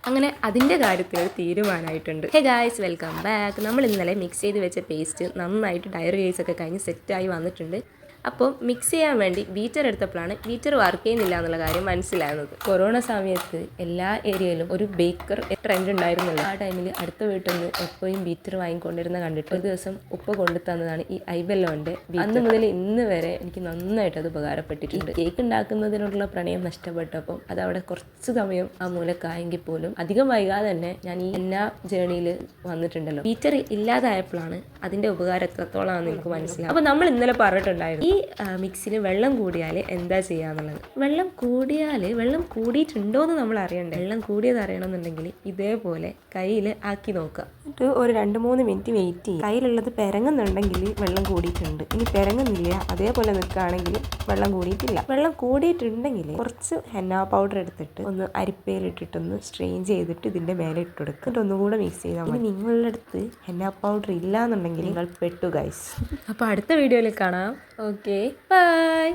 അങ്ങനെ അതിൻ്റെ കാര്യത്തിൽ ഒരു തീരുമാനമായിട്ടുണ്ട്. Hey guys, welcome back. നമ്മൾ ഇന്നലെ മിക്സ് ചെയ്ത് വെച്ച പേസ്റ്റ് നന്നായിട്ട് ഡയറി കേസ് ഒക്കെ കഴിഞ്ഞ് സെറ്റായി വന്നിട്ടുണ്ട്. അപ്പോൾ മിക്സ് ചെയ്യാൻ വേണ്ടി ബീറ്റർ എടുത്തപ്പോഴാണ് ബീറ്റർ വർക്ക് ചെയ്യുന്നില്ല എന്നുള്ള കാര്യം മനസ്സിലാകുന്നത്. കൊറോണ സമയത്ത് എല്ലാ ഏരിയയിലും ഒരു ബേക്കർ ട്രെൻഡ് ഉണ്ടായിരുന്നില്ല. ആ ടൈമിൽ അടുത്ത വീട്ടിൽ നിന്ന് എപ്പോഴും ബീറ്റർ വാങ്ങിക്കൊണ്ടിരുന്ന കണ്ടിട്ട് ഒരു ദിവസം ഉപ്പ കൊണ്ടു തന്നതാണ് ഈ ഐബെല്ലോൻ്റെ. അന്ന് മുതൽ ഇന്ന് വരെ എനിക്ക് നന്നായിട്ട് അത് ഉപകാരപ്പെട്ടിട്ടുണ്ട്. കേക്ക് ഉണ്ടാക്കുന്നതിനുള്ള പ്രണയം നഷ്ടപ്പെട്ടപ്പം അതവിടെ കുറച്ച് സമയം ആ മൂലക്കായെങ്കിൽ പോലും അധികം വൈകാതെ തന്നെ ഞാൻ ഈ എല്ലാ ജേണിയിൽ വന്നിട്ടുണ്ടല്ലോ. ബീറ്റർ ഇല്ലാതായപ്പോഴാണ് അതിൻ്റെ ഉപകാരം എത്രത്തോളമാണെന്ന് എനിക്ക് മനസ്സിലാവും. അപ്പോൾ നമ്മൾ ഇന്നലെ പറഞ്ഞിട്ടുണ്ടായിരുന്നു ഈ മിക്സിൽ വെള്ളം കൂടിയാൽ എന്താ ചെയ്യാന്നുള്ളത്. വെള്ളം കൂടിയിട്ടുണ്ടോ എന്ന് നമ്മൾ അറിയണ്ടേ. വെള്ളം കൂടിയത് അറിയണമെന്നുണ്ടെങ്കിൽ ഇതേപോലെ കയ്യിൽ ആക്കി നോക്കുക. എന്നിട്ട് ഒരു 2-3 മിനിറ്റ് വെയിറ്റ് ചെയ്യുക. കയ്യിലുള്ളത് പെരങ്ങുന്നുണ്ടെങ്കിൽ വെള്ളം കൂടിയിട്ടുണ്ട്. ഇനി പെരങ്ങുന്നില്ല, അതേപോലെ നിൽക്കുകയാണെങ്കിൽ വെള്ളം കൂടിയിട്ടില്ല. വെള്ളം കൂടിയിട്ടുണ്ടെങ്കിൽ കുറച്ച് ഹെന്ന പൗഡർ എടുത്തിട്ട് ഒന്ന് അരിപ്പയിലിട്ടിട്ടൊന്ന് സ്ട്രെയിൻ ചെയ്തിട്ട് ഇതിൻ്റെ മേലെ ഇട്ട് കൊടുക്കുക. എന്നിട്ട് ഒന്നുകൂടെ മിക്സ് ചെയ്താൽ മതി. നിങ്ങളുടെ അടുത്ത് ഹെന്ന പൗഡർ ഇല്ല എന്നുണ്ടെങ്കിൽ നിങ്ങൾ പെട്ടു ഗൈസ്. അപ്പോൾ അടുത്ത വീഡിയോയിൽ കാണാം. Okay, by.